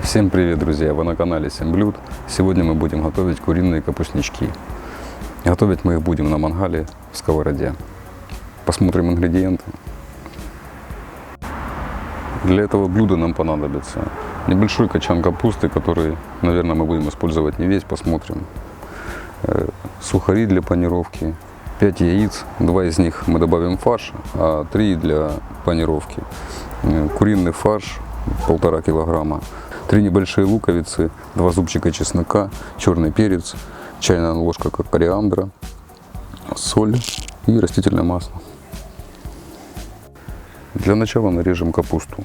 Всем привет, друзья! Вы на канале 7 блюд. Сегодня мы будем готовить куриные капустнички. Готовить мы их будем на мангале в сковороде. Посмотрим ингредиенты. Для этого блюда нам понадобится небольшой качан капусты, который, наверное, мы будем использовать не весь, посмотрим. Сухари для панировки, 5 яиц, 2 из них мы добавим в фарш, а 3 для панировки. Куриный фарш 1,5 килограмма, 3 небольшие луковицы, 2 зубчика чеснока, черный перец, чайная ложка кориандра, соль и растительное масло. Для начала нарежем капусту.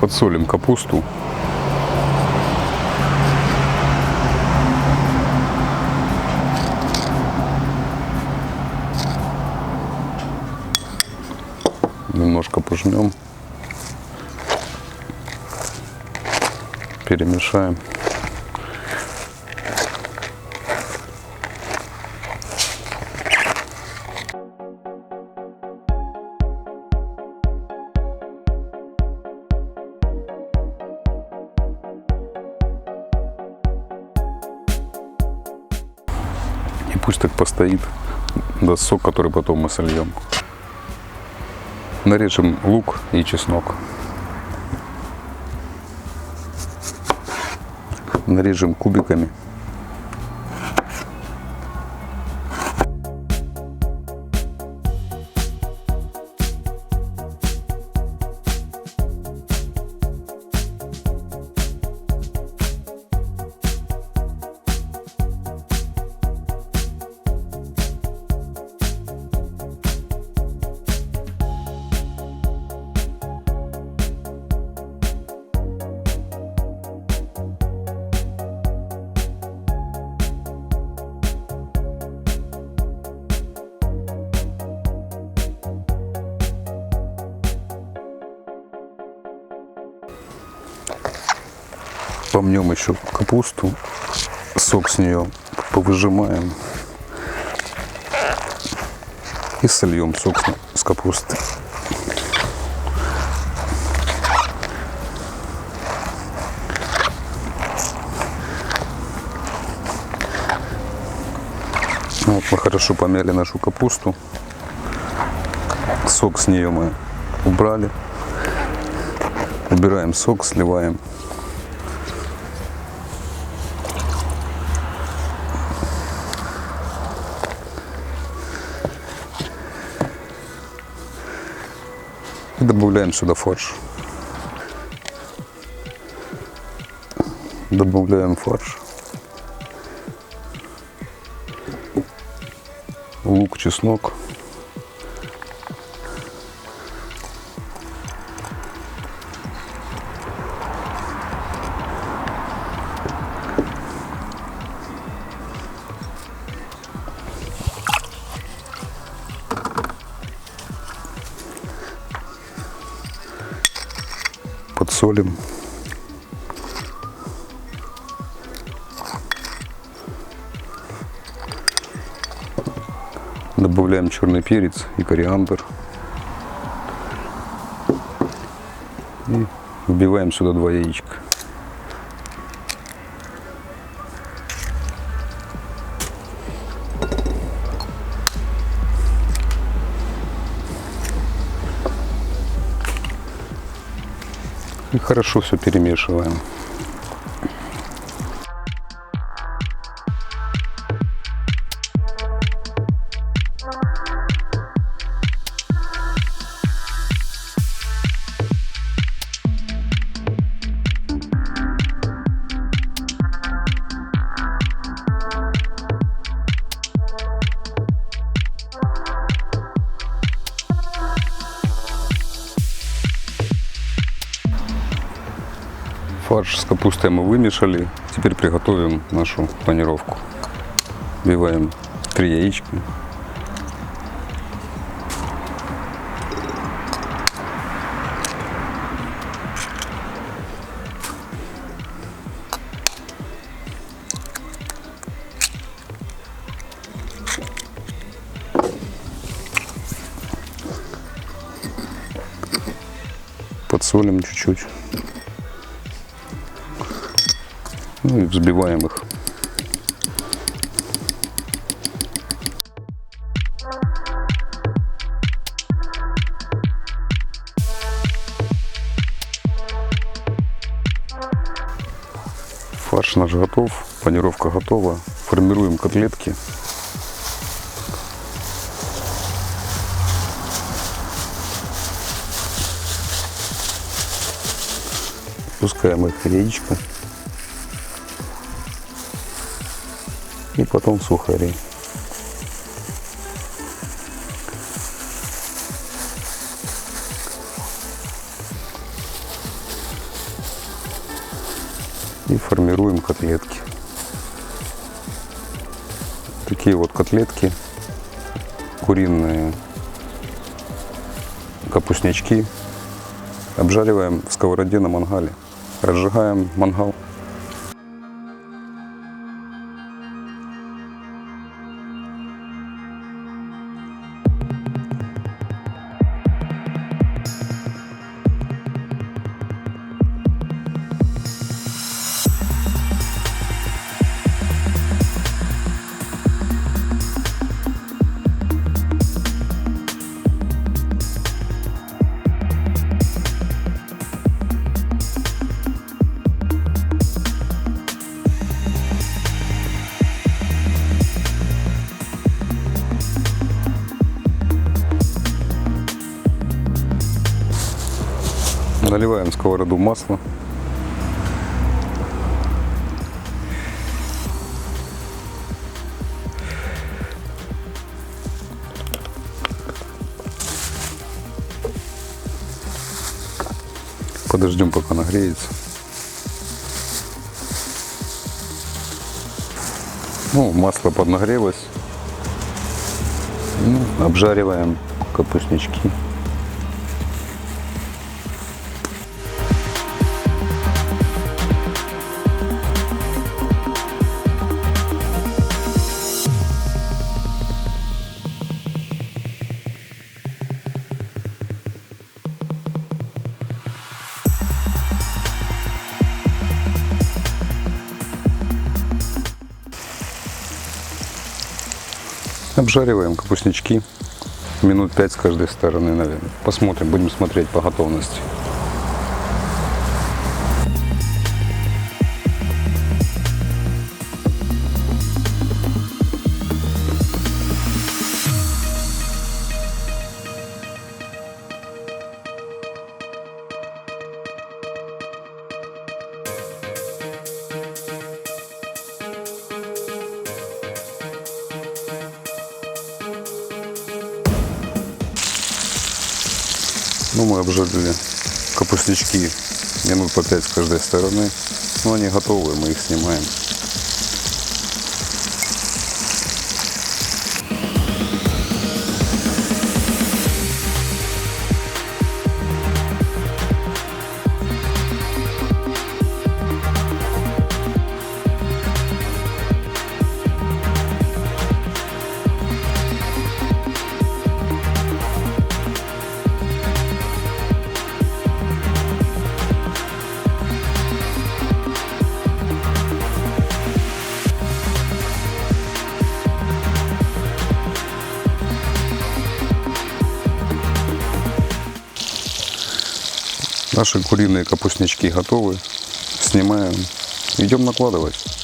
Подсолим капусту. Немножко пожмем. Перемешаем. И пусть так постоит, даст сок, который потом мы сольем. Нарежем лук и чеснок. Нарежем кубиками. Помнем еще капусту, сок с нее повыжимаем и сольем сок с капусты. Вот мы хорошо помяли нашу капусту, сок с нее мы убрали, убираем сок, сливаем. И добавляем сюда фарш. Добавляем фарш. Лук, чеснок. Подсолим. Добавляем черный перец и кориандр. И вбиваем сюда 2 яичка. И хорошо все перемешиваем. Фарш с капустой мы вымешали. Теперь приготовим нашу панировку. Вбиваем 3 яичка. Подсолим чуть-чуть. Ну и взбиваем их. Фарш наш готов, панировка готова. Формируем котлетки. Пускаем их в яичко. И потом в сухари. И формируем котлетки. Такие вот котлетки куриные, капустнячки. Обжариваем в сковороде на мангале. Разжигаем мангал. Наливаем в сковороду масло. Подождем, пока нагреется. Ну, масло поднагрелось. Ну, обжариваем капустнички. Обжариваем капустнички минут 5 с каждой стороны, наверное. Посмотрим, будем смотреть по готовности. Ну, мы обжарили капустнички минут по 5 с каждой стороны. Ну, они готовы, мы их снимаем. Наши куриные капустнички готовы. Снимаем. Идем накладывать.